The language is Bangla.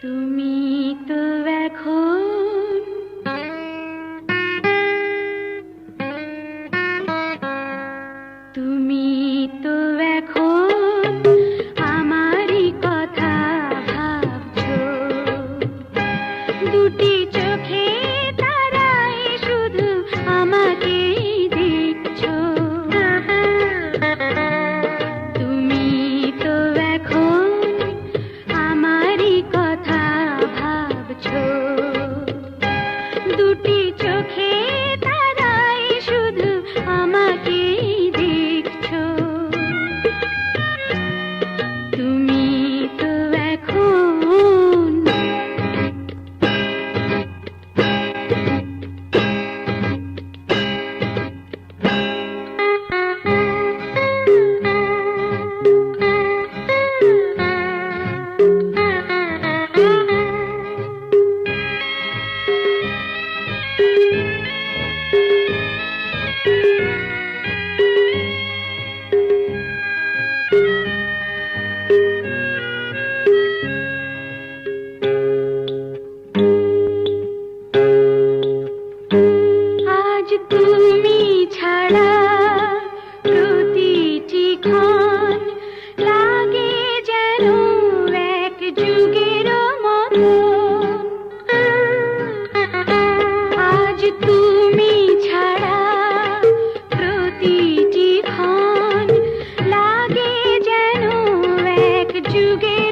তুমি তো এখন তুমি তো এখন আমারই কথা ভাবছো, দুটি চোখে তারাই শুধু আমাকেই দেখছো। তুমি তো এখন আমারই কথা ভাবছো, দুটি চোখে তারাই শুধু আমাকেই দেখছো। তুমি তো এখন আজ তুমি ছাড়া প্রতিটি ক্ষণ লাগে যেন এক যুগের মতো। আজ তুমি ছাড়া প্রতিটি ক্ষণ লাগে যেন এক যুগের